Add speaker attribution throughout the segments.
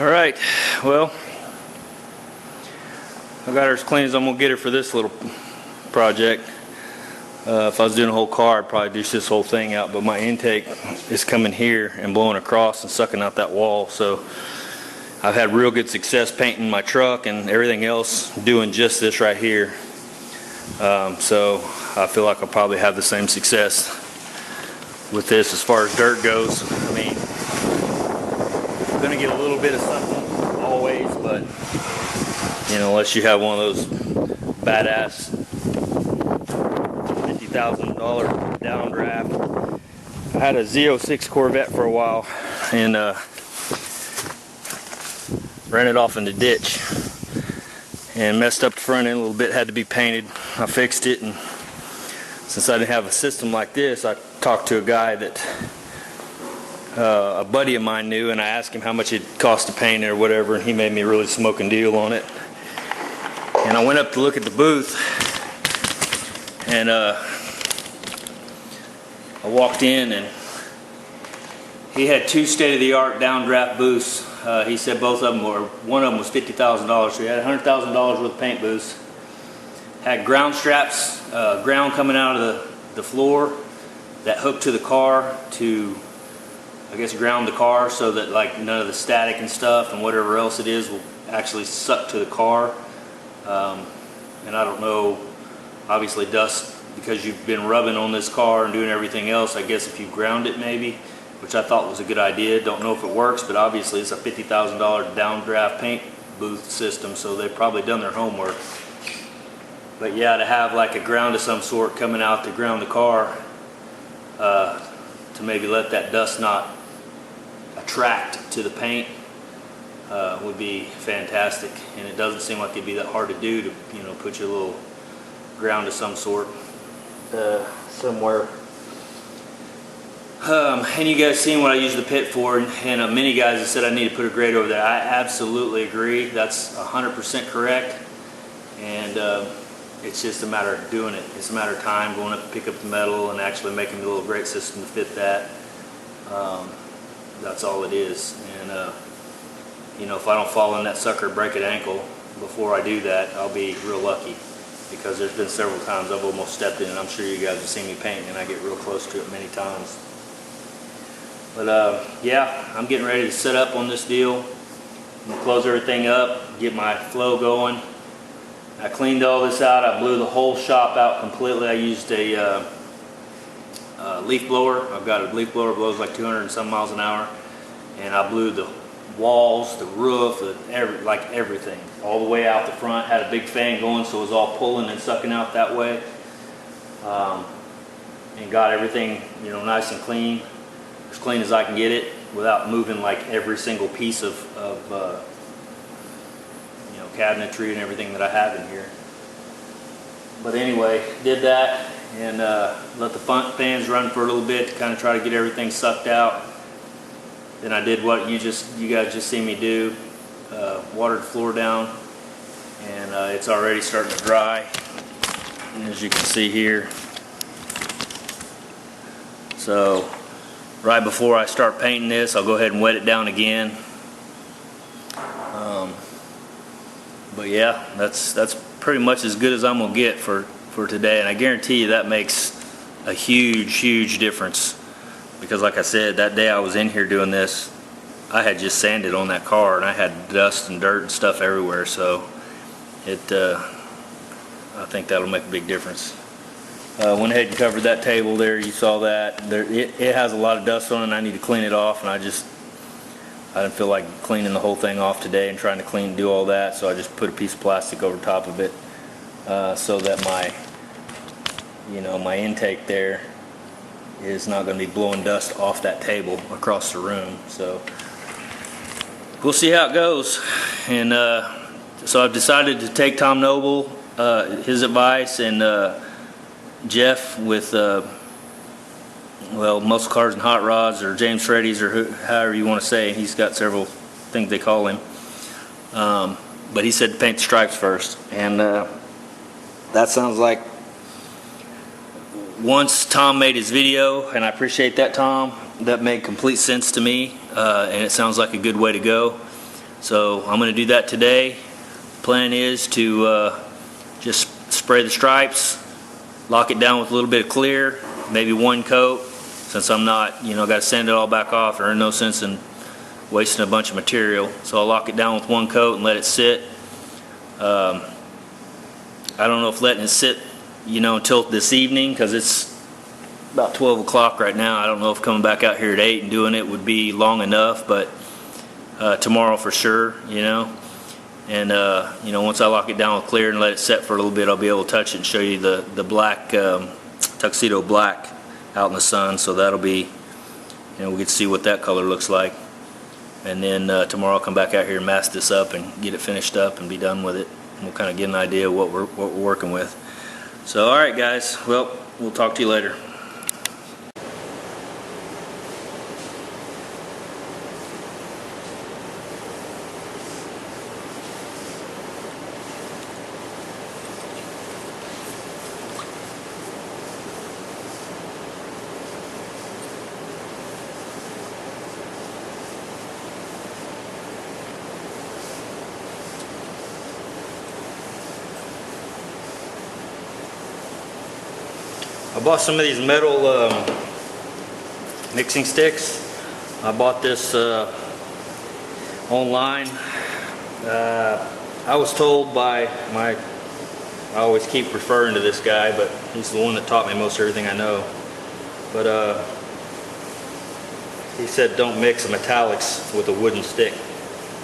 Speaker 1: Alright, well, I got her as clean as I'm going to get her for this little project. If I was doing a whole car, I'd probably do this whole thing out, but my intake is coming here and blowing across and sucking out that wall, so I've had real good success painting my truck and everything else doing just this right here. So I feel like I'll probably have the same success with this as far as dirt goes. I mean, I'm going to get a little bit of something always, but you know, unless you have one of those badass $50,000 downdraft. I had a Z06 Corvette for a while and ran it off in the ditch and messed up the front end a little bit, had to be painted. I fixed it, and since I didn't have a system like this, I talked to a guy that a buddy of mine knew, and I asked him how much it cost to paint it or whatever, and he made me a really smoking deal on it. And I went up to look at the booth, and I walked in, and he had two state-of-the-art downdraft booths. He said both of them were, one of them was $50,000, so he had $100,000 worth of paint booths. Had ground straps, ground coming out of the floor that hooked to the car to, I guess, ground the car so that like none of the static and stuff and whatever else it is will actually suck to the car. And I don't know, obviously dust, because you've been rubbing on this car and doing everything else, I guess if you ground it maybe, which I thought was a good idea. Don't know if it works, but obviously it's a $50,000 downdraft paint booth system, so they've probably done their homework. But yeah, to have like a ground of some sort coming out to ground the car, to maybe let that dust not attract to the paint, would be fantastic. And it doesn't seem like it'd be that hard to do, to, you know, put your little ground of some sort somewhere. And you guys seen what I use the pit for, and many guys have said I need to put a grate over there. I absolutely agree. That's 100% correct. And it's just a matter of doing it. It's a matter of time, going up to pick up the metal and actually making the little grate system to fit that. That's all it is. And you know, if I don't fall in that sucker and break an ankle before I do that, I'll be real lucky, because there's been several times I've almost stepped in, and I'm sure you guys have seen me painting, and I get real close to it many times. But yeah, I'm getting ready to set up on this deal. I'm gonna close everything up, get my flow going. I cleaned all this out. I blew the whole shop out completely. I used a leaf blower. I've got a leaf blower that blows like 200 and some miles an hour, and I blew the walls, the roof, like everything, all the way out the front. Had a big fan going, so it was all pulling and sucking out that way, and got everything, you know, nice and clean, as clean as I can get it, without moving like every single piece of you know, cabinetry and everything that I have in here. But anyway, did that, and let the fans run for a little bit to kind of try to get everything sucked out. Then I did what you guys just seen me do, watered the floor down, and it's already starting to dry, and as you can see here. So right before I start painting this, I'll go ahead and wet it down again. But yeah, that's pretty much as good as I'm gonna get for today, and I guarantee you that makes a huge difference. Because like I said, that day I was in here doing this, I had just sanded on that car, and I had dust and dirt and stuff everywhere, so I think that'll make a big difference. Went ahead and covered that table there. You saw that. It has a lot of dust on it, and I need to clean it off, and I didn't feel like cleaning the whole thing off today and trying to do all that, so I just put a piece of plastic over top of it, so that my intake there is not going to be blowing dust off that table across the room. So we'll see how it goes. And so I've decided to take Tom Noble, his advice, and Jeff with well, Muscle Cars and Hot Rods, or James Freddy's, or however you want to say. He's got several things they call him. But he said to paint the stripes first, and that sounds like, once Tom made his video, and I appreciate that, Tom, that made complete sense to me, and it sounds like a good way to go. So I'm going to do that today. Plan is to just spray the stripes, lock it down with a little bit of clear, maybe one coat, since I'm not, got to sand it all back off. There's no sense in wasting a bunch of material. So I'll lock it down with one coat and let it sit. I don't know if letting it sit, until this evening, because it's about 12 o'clock right now. I don't know if coming back out here at 8 and doing it would be long enough, but tomorrow for sure, And, once I lock it down with clear and let it set for a little bit, I'll be able to touch it and show you the black, tuxedo black out in the sun. So that'll be, we get to see what that color looks like. And then tomorrow I'll come back out here and mask this up and get it finished up and be done with it. And we'll kind of get an idea of what we're working with. So, all right, guys. Well, we'll talk to you later. I bought some of these metal mixing sticks. I bought this online. I was told by I always keep referring to this guy, but he's the one that taught me most everything I know. But he said don't mix metallics with a wooden stick,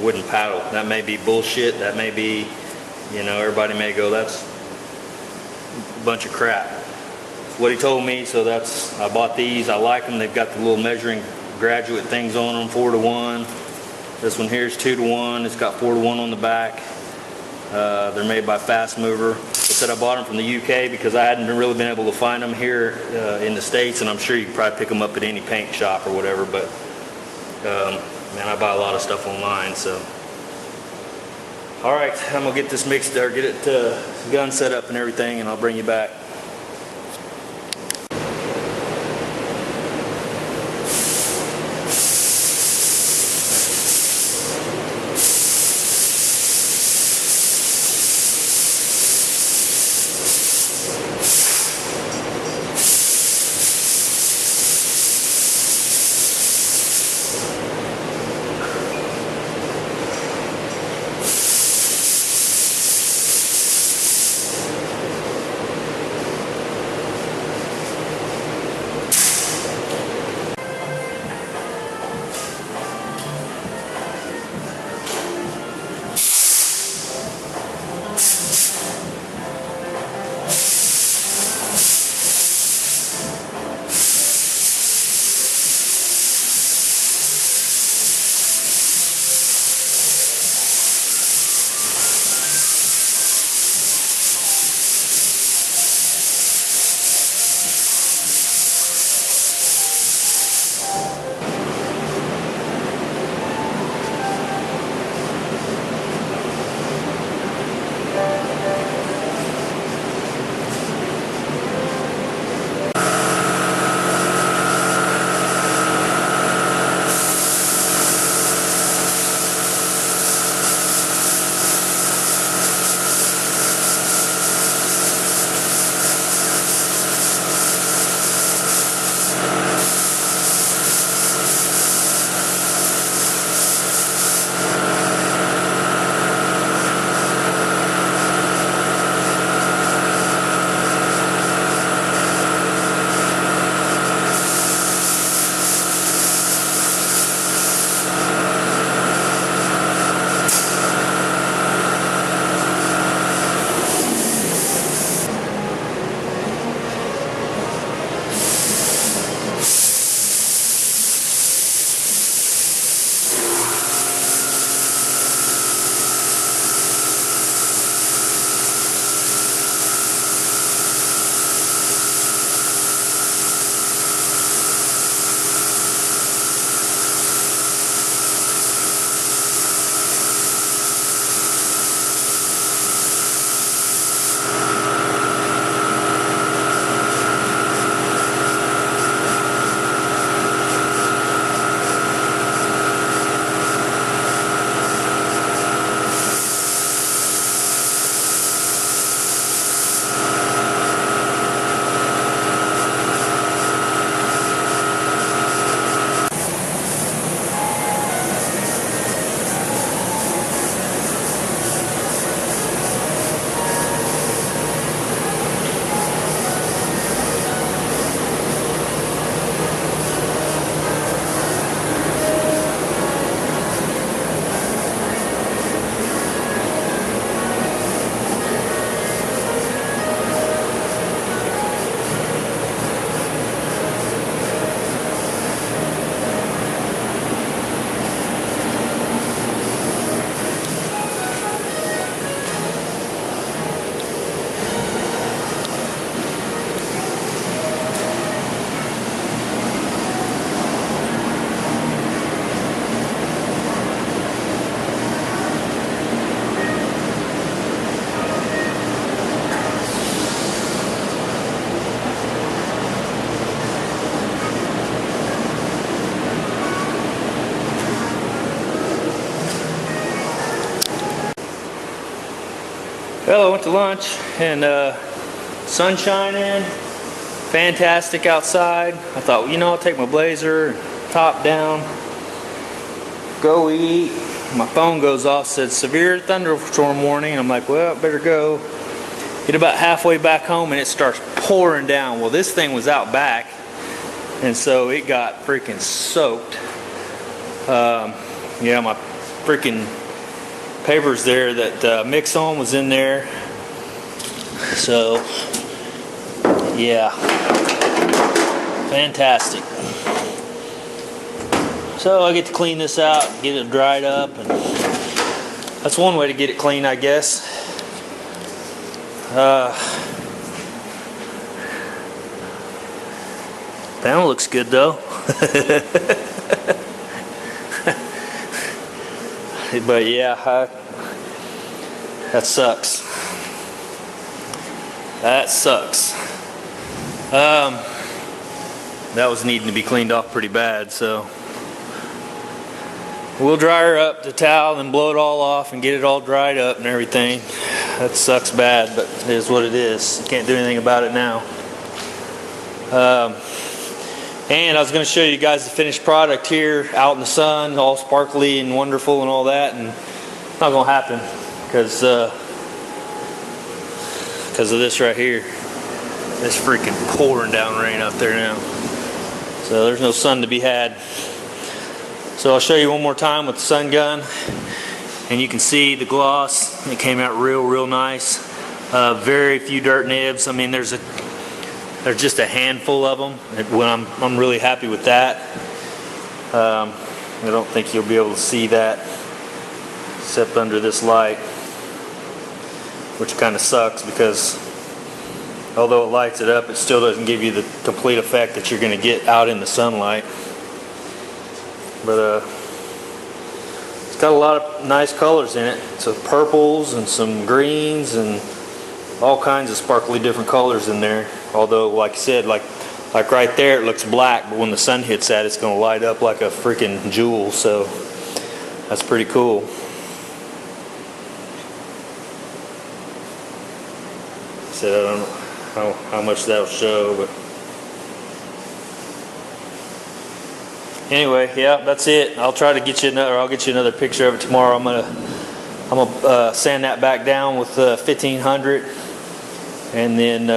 Speaker 1: wooden paddle. That may be bullshit. That may be, everybody may go, that's a bunch of crap. What he told me, so I bought these. I like them. They've got the little measuring graduate things on them, 4-to-1. This one here is 2-to-1. It's got 4-to-1 on the back. They're made by Fast Mover. I said I bought them from the UK because I hadn't really been able to find them here in the States, and I'm sure you can probably pick them up at any paint shop or whatever, but man, I buy a lot of stuff online, so. All right, I'm gonna get this mixed there, get it gun set up and everything, and I'll bring you back. Well, I went to lunch and sun shining, fantastic outside. I thought, well, you know, I'll take my blazer, top down, go eat. My phone goes off, said severe thunderstorm warning. And I'm like, well, I better go. Get about halfway back home and it starts pouring down. Well, this thing was out back, and so it got freaking soaked. Yeah, my freaking papers there that Mix On was in there. So, yeah, fantastic. So I get to clean this out, get it dried up, and that's one way to get it clean, I guess. Panel looks good though. But yeah, that sucks. That sucks. That was needing to be cleaned off pretty bad, so we'll dry her up the towel and blow it all off and get it all dried up and everything. That sucks bad, but it is what it is. Can't do anything about it now. And I was going to show you guys the finished product here out in the sun, all sparkly and wonderful and all that, and it's not going to happen because of this right here. It's freaking pouring down rain out there now. So there's no sun to be had. So I'll show you one more time with the sun gun, and you can see the gloss. It came out real nice. Very few dirt nibs. I mean, there's just a handful of them. I'm really happy with that. I don't think you'll be able to see that except under this light, which kind of sucks because although it lights it up, it still doesn't give you the complete effect that you're going to get out in the sunlight. But it's got a lot of nice colors in it. So purples and some greens and all kinds of sparkly different colors in there. Although, like I said, like right there, it looks black, but when the sun hits that, it's going to light up like a freaking jewel. So that's pretty cool. So I don't know how much that'll show, but anyway, yeah, that's it. I'll try to get you another. I'll get you another picture of it tomorrow. I'm gonna sand that back down with 1500, and then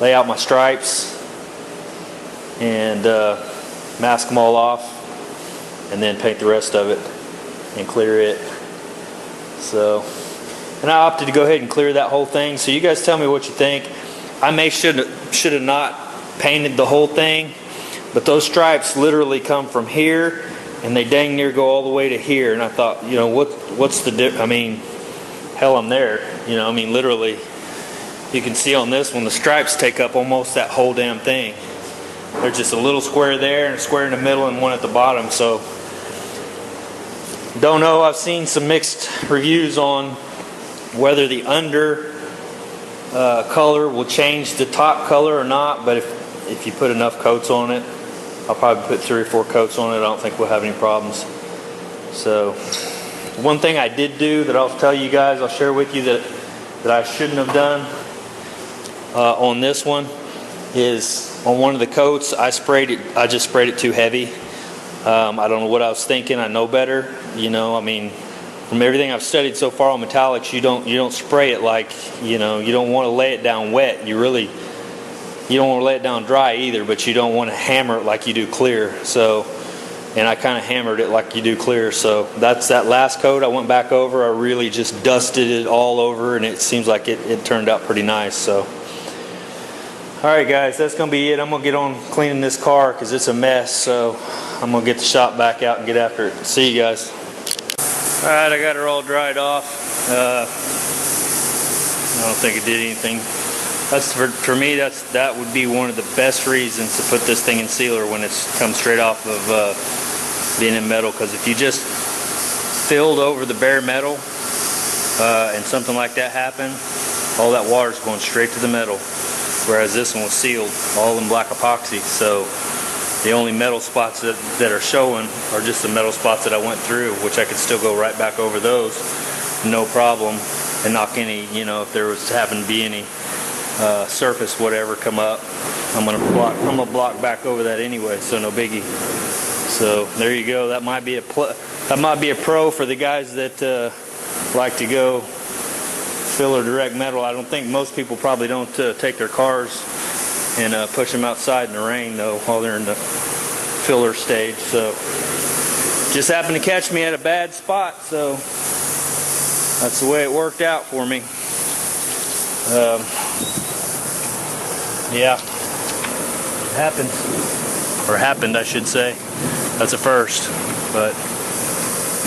Speaker 1: lay out my stripes and mask them all off, and then paint the rest of it and clear it. So, and I opted to go ahead and clear that whole thing. So you guys tell me what you think. I should have not painted the whole thing. But those stripes literally come from here, and they dang near go all the way to here. And I thought, you know, what's the difference? I mean, hell, I'm there. You know, I mean, literally, you can see on this one, the stripes take up almost that whole damn thing. There's just a little square there, and a square in the middle, and one at the bottom. So, don't know. I've seen some mixed reviews on whether the under color will change the top color or not. But if you put enough coats on it, I'll probably put 3 or 4 coats on it. I don't think we'll have any problems. So, one thing I did do that I'll tell you guys, I'll share with you that I shouldn't have done on this one is on one of the coats, I just sprayed it too heavy. I don't know what I was thinking. I know better. You know, I mean, from everything I've studied so far on metallics, you don't spray it like, you know, you don't want to lay it down wet. You don't want to lay it down dry either, but you don't want to hammer it like you do clear. So, and I kind of hammered it like you do clear. So that's that last coat I went back over. I really just dusted it all over, and it seems like it turned out pretty nice. So, all right, guys, that's going to be it. I'm going to get on cleaning this car because it's a mess. So I'm going to get the shop back out and get after it. See you guys. All right, I got her all dried off. I don't think it did anything. That's for me. That would be one of the best reasons to put this thing in sealer when it's come straight off of being in metal. Because if you just filled over the bare metal and something like that happened, all that water's going straight to the metal. Whereas this one was sealed, all in black epoxy. So the only metal spots that are showing are just the metal spots that I went through, which I could still go right back over those, no problem. and knock any, you know, if there was happen to be any surface, whatever, come up. I'm gonna block back over that anyway, so no biggie. So there you go. That might be a pro for the guys that like to go filler direct metal. I don't think most people probably don't take their cars and push them outside in the rain though while they're in the filler stage. So just happened to catch me at a bad spot, so that's the way it worked out for me. Yeah, it happened, I should say. That's a first. But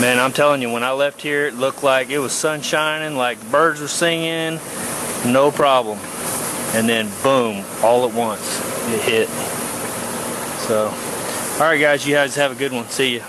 Speaker 1: man, I'm telling you, when I left here, it looked like it was sun shining, like birds were singing, no problem. And then boom, all at once, it hit. So, all right guys, you guys have a good one. See ya.